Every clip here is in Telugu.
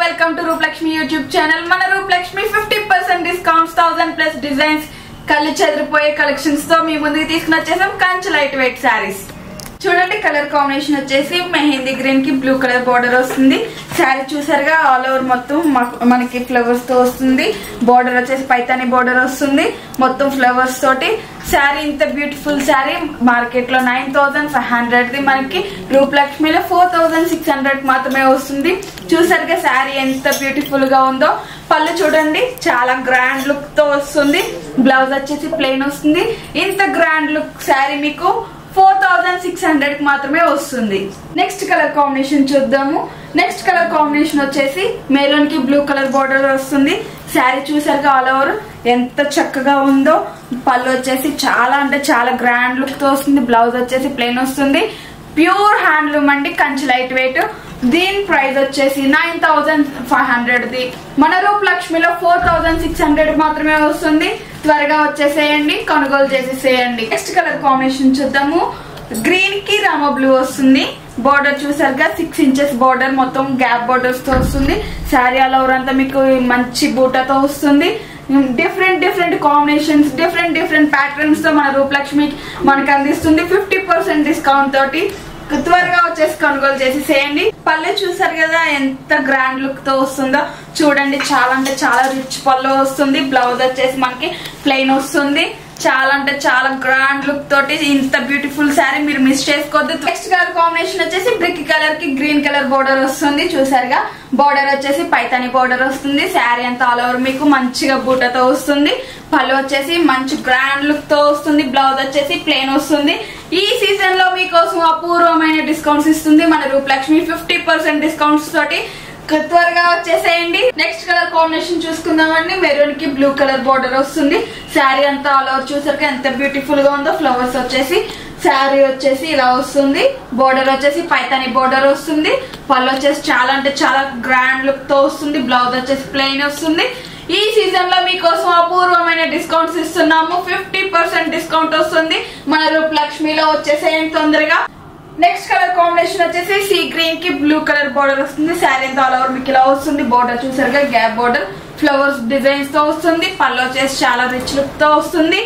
Welcome to Rupalakshmi YouTube channel. మన రూపలక్ష్మి 50% డిస్కౌంట్స్, 1000+ డిజైన్స్, కళ్ళు చెదిరిపోయే కలెక్షన్స్ తో మీ ముందుకు తీసుకుని వచ్చేసాం. కంచి లైట్ వెయిట్ శారీస్ చూడండి. కలర్ కాంబినేషన్ వచ్చేసి మెహందీ గ్రీన్ కి బ్లూ కలర్ బార్డర్ వస్తుంది. శారీ చూసారుగా ఆల్ ఓవర్ మొత్తం మనకి ఫ్లవర్స్ తో వస్తుంది. బార్డర్ వచ్చేసి పైతాని బార్డర్ వస్తుంది మొత్తం ఫ్లవర్స్ తోటి. శారీ ఇంత బ్యూటిఫుల్ శారీ మార్కెట్ లో 9500 ది మనకి రూపలక్ష్మిలో 4600 మాత్రమే వస్తుంది. చూసారుగా శారీ ఎంత బ్యూటిఫుల్ గా ఉందో. పళ్ళు చూడండి చాలా గ్రాండ్ లుక్ తో వస్తుంది. బ్లౌజ్ వచ్చేసి ప్లెయిన్ వస్తుంది. ఇంత గ్రాండ్ లుక్ శారీ మీకు 4600 కి మాత్రమే వస్తుంది. నెక్స్ట్ కలర్ కాంబినేషన్ చూద్దాము. నెక్స్ట్ కలర్ కాంబినేషన్ వచ్చేసి మెరూన్ కి బ్లూ కలర్ బార్డర్ వస్తుంది. శారీ చూసారుగా ఆల్ ఓవర్ ఎంత చక్కగా ఉందో. పళ్ళు వచ్చేసి చాలా అంటే చాలా గ్రాండ్ లుక్ తో వస్తుంది. బ్లౌజ్ వచ్చేసి ప్లెయిన్ వస్తుంది. ప్యూర్ హ్యాండ్లూమ్ అండి, కంచి లైట్ వెయిట్. దీని ప్రైస్ వచ్చేసి 9500 ది మన రూపలక్ష్మిలో 4600 మాత్రమే వస్తుంది. త్వరగా వచ్చేసేయండి, కొనుగోలు చేసేసేయండి. నెక్స్ట్ కలర్ కాంబినేషన్ చూద్దాము. గ్రీన్ కి రామ బ్లూ వస్తుంది. బార్డర్ చూసారుగా 6 ఇంచెస్ బార్డర్ మొత్తం గ్యాప్ బార్డర్స్ తో వస్తుంది. శారీ ఆల్ ఓవర్ అంతా మీకు మంచి బూటాతో వస్తుంది. డిఫరెంట్ కాంబినేషన్స్, డిఫరెంట్ ప్యాటర్న్స్ తో మన రూపలక్ష్మి మనకు అందిస్తుంది 50% డిస్కౌంట్ తోటి. త్వరగా వచ్చేసి కొనుగోలు చేసేసేయండి. పళ్ళు చూసారు కదా ఎంత గ్రాండ్ లుక్ తో వస్తుందో. చూడండి చాలా అంటే చాలా రిచ్ పళ్ళు వస్తుంది. బ్లౌజ్ వచ్చేసి మనకి ప్లెయిన్ వస్తుంది. చాలా అంటే చాలా గ్రాండ్ లుక్ తోటి ఇంత బ్యూటిఫుల్ శారీ మీరు మిస్ చేసుకోవద్దు. నెక్స్ట్ కలర్ కాంబినేషన్ వచ్చేసి బ్రిక్ కలర్ కి గ్రీన్ కలర్ బోర్డర్ వస్తుంది. చూసారుగా బోర్డర్ వచ్చేసి పైతాని బోర్డర్ వస్తుంది. శారీ అంతా ఆల్ ఓవర్ మీకు మంచిగా బూటతో వస్తుంది. పళ్ళు వచ్చేసి మంచి గ్రాండ్ లుక్ తో వస్తుంది. బ్లౌజ్ వచ్చేసి ప్లెయిన్ వస్తుంది. ఈ సీజన్ లో మీకోసం అపూర్వమైన డిస్కౌంట్స్ ఇస్తుంది మన రూపలక్ష్మి 50% డిస్కౌంట్స్ తోటి. త్వరగా వచ్చేసేయండి. నెక్స్ట్ కలర్ కాంబినేషన్ చూసుకుందామండి. మెరూన్ కి బ్లూ కలర్ బార్డర్ వస్తుంది. శారీ అంతా ఆల్ ఓవర్ చూసారుగా ఎంత బ్యూటిఫుల్ గా ఉందో. ఫ్లవర్స్ వచ్చేసి శారీ వచ్చేసి ఇలా వస్తుంది. బోర్డర్ వచ్చేసి పైతాని బోర్డర్ వస్తుంది. పళ్ళు వచ్చేసి చాలా అంటే చాలా గ్రాండ్ లుక్ తో వస్తుంది. బ్లౌజ్ వచ్చేసి ప్లెయిన్ వస్తుంది. ఈ సీజన్ లో మీకోసం అపూర్వమైన డిస్కౌంట్స్ ఇస్తున్నాము. 50% డిస్కౌంట్ వస్తుంది మన రూపలక్ష్మిలో. వచ్చేసేయండి తొందరగా. నెక్స్ట్ కలర్ కాంబినేషన్ వచ్చేసి సీ గ్రీన్ కి బ్లూ కలర్ బార్డర్ వస్తుంది. శారీ అంతా ఆల్ ఓవర్ మీకు ఇలా వస్తుంది. బార్డర్ చూసారుగా గ్యాప్ బార్డర్ ఫ్లవర్స్ డిజైన్స్ తో వస్తుంది. పళ్ళు వచ్చేసి చాలా రిచ్ లుక్ తో వస్తుంది.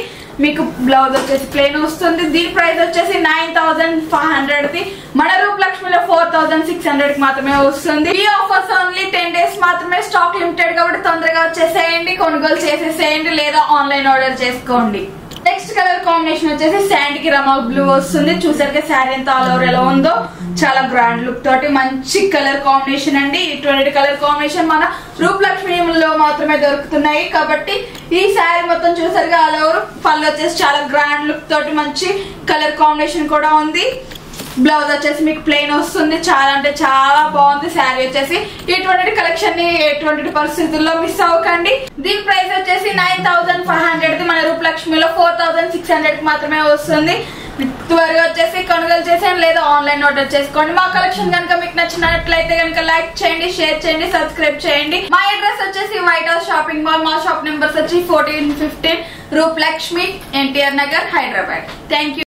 మీకు బ్లౌజ్ వచ్చేసి ప్లెయిన్ వస్తుంది. దీని ప్రైస్ వచ్చేసి 9500 ది మన రూపలక్ష్మిలో 4600 కి మాత్రమే వస్తుంది. ఈ ఆఫర్స్ ఓన్లీ 10 డేస్ మాత్రమే. స్టాక్ లిమిటెడ్ కాబట్టి తొందరగా వచ్చేసేయండి, కొనుగోలు చేసేసేయండి లేదా ఆన్లైన్ ఆర్డర్ చేసుకోండి. నెక్స్ట్ కలర్ కాంబినేషన్ వచ్చేసి శాండ్ కి రమా బ్లూ వస్తుంది. చూసారుగా శారీ అంతా ఆల్ ఓవర్ ఎలా ఉందో. చాలా గ్రాండ్ లుక్ తోటి మంచి కలర్ కాంబినేషన్ అండి. ఇటువంటి కలర్ కాంబినేషన్ మన రూపలక్ష్మిలో మాత్రమే దొరుకుతున్నాయి కాబట్టి ఈ శారీ మొత్తం చూసారుగా ఆల్ ఓవర్. పళ్ళు వచ్చేసి చాలా గ్రాండ్ లుక్ తోటి మంచి కలర్ కాంబినేషన్ కూడా ఉంది. బ్లౌజ్ వచ్చేసి మీకు ప్లెయిన్ వస్తుంది. చాలా అంటే చాలా బాగుంది శారీ వచ్చేసి. ఇటువంటి కలెక్షన్ ని ఎటువంటి పరిస్థితుల్లో మిస్ అవ్వకండి. దీని ప్రైస్ వచ్చేసి 9500 మన రూపలక్ష్మిలో 4600 కి మాత్రమే వస్తుంది. త్వరగా వచ్చేసి కొనుగోలు చేసేయండి లేదా ఆన్లైన్ ఆర్డర్ చేసుకోండి. మా కలెక్షన్ కనుక మీకు నచ్చినట్లయితే కనుక లైక్ చేయండి, షేర్ చేయండి, సబ్స్క్రైబ్ చేయండి. మా అడ్రస్ వచ్చేసి వైట్ హౌస్ షాపింగ్ మాల్. మా షాప్ నెంబర్స్ వచ్చి 1415 రూపలక్ష్మి, ఎన్టీఆర్ నగర్, హైదరాబాద్. Thank you.